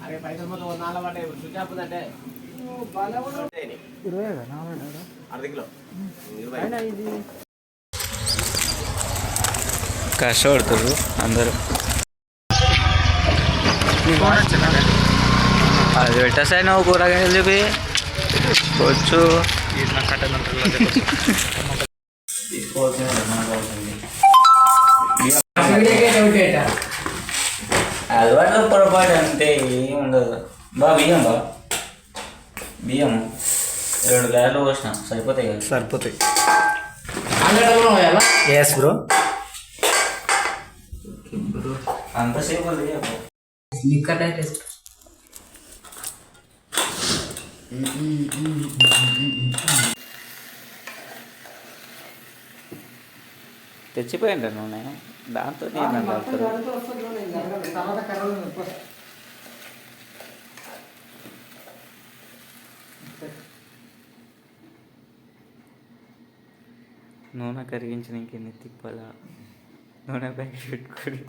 అరే పైసలు మొత్తం 4 పడ్డాయి స్విచ్ ఆఫ్ అంటే 20 అర్ధ కిలో కష్టపడుతున్నారు అందరూ. అది పెట్టేసాయి నువ్వు కూరగాయలు చెప్పి వచ్చు అలవాటు పొరపాటు అంతే ఏం ఉండదు. బియ్యం బియ్యం 2 గ్లాసులు పోసిన సరిపోతాయి కదా? సరిపోతాయి. Yes bro. అంతసేపు తెచ్చిపోయిండ్రా నూనె దాంతో నూనె కరిగించిన ఇంకెన్ని తిప్పాలా నూనె ప్యాకెట్ పెట్టుకొని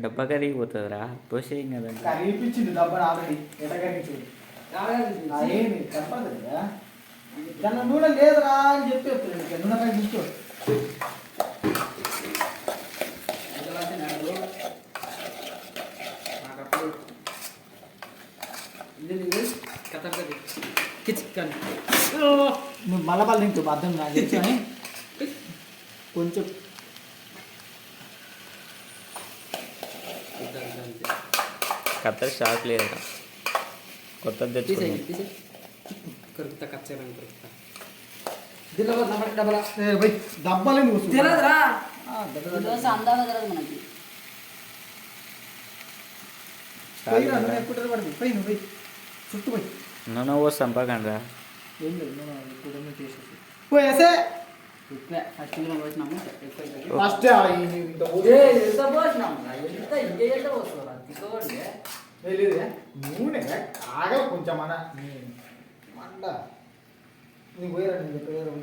డబ్బా కరిగిపోతుందిరా పోసేయం కదా. కరిగిపించింది డబ్బా ఆల్రెడీ ఎట్లా కరిగించింది దాని నూనె లేదురా అని చెప్పి నూనె కరిగించు. నువ్వు మళ్ళీ తింటూ అర్థం నాకు తెచ్చాని కొంచెం కత్తర్ షాక్ లేదు కొత్తది తెచ్చి డబ్బాలే చుట్టూ పోయి నూనె పోసి చంపకండి ఏం లేదు పోయేసే ఫస్ట్ నూనె కాగా కొంచెం మన మండ నీకు పోయారా నేను చెప్పారు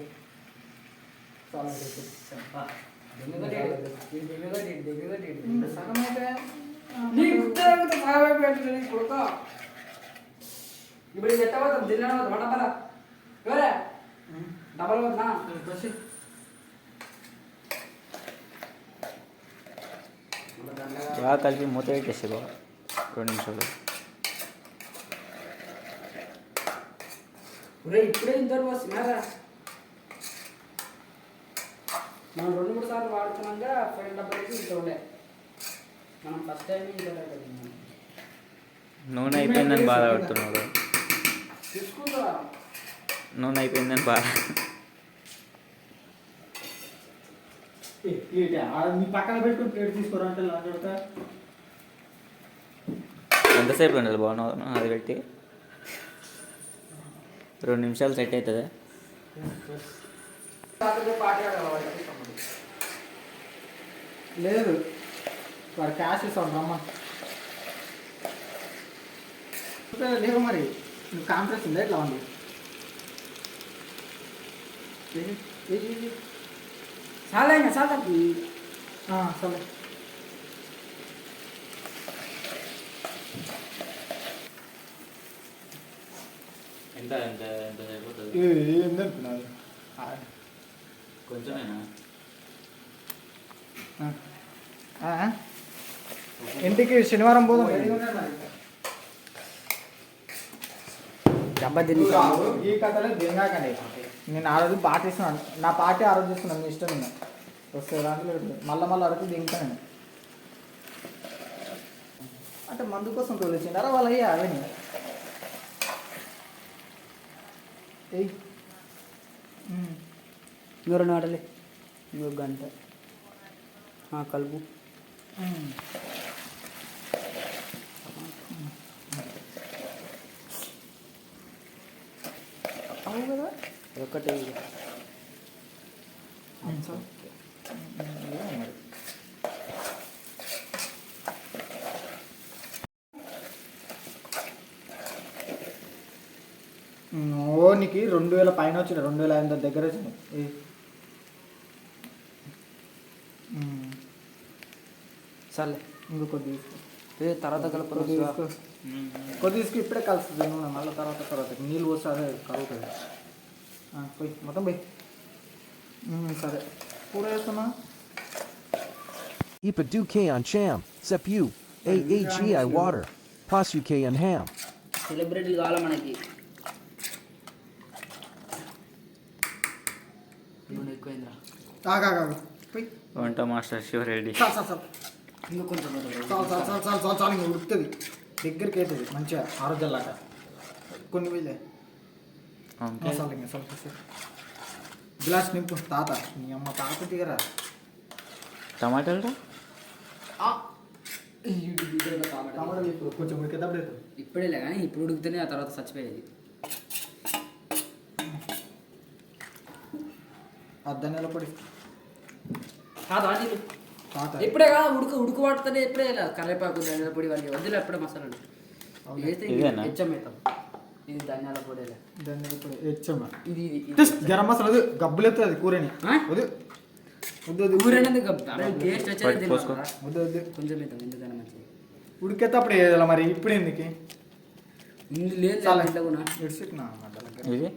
ఇప్పుడు ఎట్టబోతాం జిల్లా డబ్బల డబ్బల్ పోతున్నా బాగా కలిపి మూత పెట్టేసి 2 నిమిషాలు. ఇప్పుడే ఇంతవరకు వస్తున్నారా మనం 2-3 సార్లు వాడుతున్నాగా ఫైల్ డబ్బులకి ఇంత ఉండే మనం ఫస్ట్ టైం ఇంత నూనె అయిపోయిందని బాధపడుతున్నాడు. తీసుకుంటా నూనె అయిపోయిందని బాధ. నీ పక్కన పెట్టుకుని ప్లేట్ తీసుకోరంటే లాగా ఎంతసేపు ఉండాలి బాగున్నా అది పెట్టి 2 నిమిషాలు సెట్ అవుతుందా? లేదు వాడు క్యాష్ ఇస్తాడు రమ్మ లేవు మరి నువ్వు కాన్ఫరెన్స్ ఉందా ఎట్లా ఉంది చాలా చాలా సరే ఎంత ఎంత ఎంత సరిపోతుంది? ఏం తెలుపుతున్నారు కొంచెమేనా? ఇంటికి శనివారం పోదాం. ఈ కథలో దిగాకండి. నేను ఆ రోజు పాటిస్తున్నాను, నా పార్టీ ఆ రోజు తీసుకున్నాను. మీ ఇష్టం నేను వస్తే దాంట్లో మళ్ళీ అరకు దిగుతాను. అంటే మందు కోసం తోలిచ్చిండారా వాళ్ళు అయ్యా అవన్నీ ఇంకో ఆడలే ఇంకో గంట కలుపు అవును కదా ఒకటి మరి ఓ నీకు 2000 పైన వచ్చిన 2500 దగ్గర వచ్చినాయి. సర్లే ఇంకో కొద్ది తీసుకో. తర్వాత కొద్ది కలుపుకొని తీసుకో. కొద్ది తీసుకు ఇప్పుడే కలుస్తుంది నూనె మళ్ళీ తర్వాత నీళ్ళు పోస్తే అదే కలుగుతుంది. పోయి మొత్తం పోయి. సరే కూర వేస్తున్నా. Ipa Duque on Cham, Sepu, AAGI Water, Pas UK and Ham. Celebrity కావాలా మనకి. నూనె ఎక్కువైందిరా. ఆగాగు పోయి. వంట మాస్టర్ శివ రెడ్డి. చాలు ఇంకా కొంచెం చాలు ఇంకా ఉడుతుంది దగ్గరికి అవుతుంది మంచిగా ఆరోగ్యాలాగా. కొన్ని వీళ్ళే మసాలా ఇంకా ಸ್ವಲ್ಪ గ్లాస్ నింపు. తాత నీ అమ్మ తాత దిగరా. టమాటాలు టమాటాలు ఇప్పుడు కొంచెం ఉడికేటప్పుడు అవుతుంది. ఇప్పుడేలే కానీ ఇప్పుడు ఉడికితేనే ఆ తర్వాత చచ్చిపోయేది. ధనియాల పొడి కాదా నీళ్ళు తాత ఇప్పుడే కాదు ఉడుకు పడుతుంది. ఎప్పుడే కరివేపాకు ధనియాల పొడి వాళ్ళకి వద్దులే ఎప్పుడే మసాలాలు వేస్తే ఇదేనా? హెచ్చమవుతాం. ఇది ధనియాల పొడిలే. ధనియాల పొడి హెచ్చమ్మ. ఇది గరం మసాలా వద్దు గబ్బులు ఎత్తుంది అది కూరని. వద్దు వద్దు ఊరేనందుకు టేస్ట్ వచ్చేది పోసుకో. వద్దు వద్దు కొంచెం అవుతాం ఎందుకన్నా మంచిది. ఉడికేటప్పుడు వేయాలి మరి ఇప్పుడు ఎందుకు ఇందు లేదు చాలా. ఇంట్లో కూడా ఇడిసిట్నా ఇది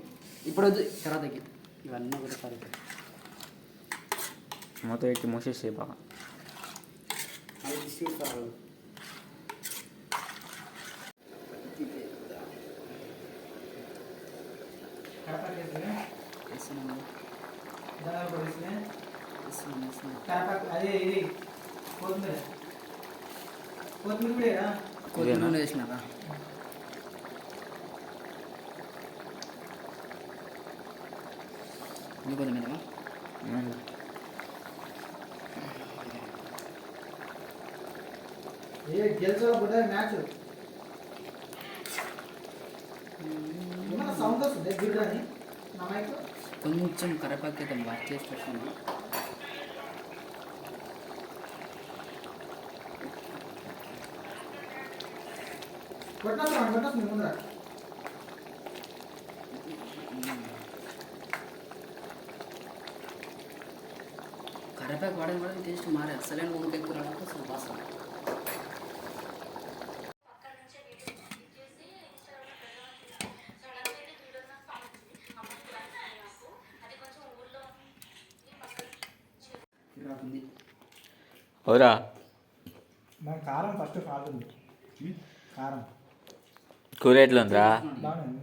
ఇప్పుడు వద్దు తర్వాతకి ఇవన్నీ ఒకటేసారి మొత్తం ఎట్టి మూసేసి బాగా. అది తీసుకుంటారు. వేస్తున్నాను అదే ఇది కొత్తిమీర కూడా కొద్దిగా నూనె వేసినారా. ఇంకొంచెం వేద్దామా? గెలిచకపోతే మ్యాచ్ సౌండ్ వస్తుంది గిర్రని నా మైక్. కొంచెం కరివేపాకు అయితే వాష్ చేసి పెట్టాను. కొట్టేస్తాను ముందర. కరివేపాకు వాడడం కూడా టేస్ట్ మారే అసలైన ఊరికి ఎక్కువ రావడానికి అసలు వాసన. అవురా కారం ఫస్ట్ కాలుతుంది. కారం కూర ఎట్లుందిరా? బాగుంది.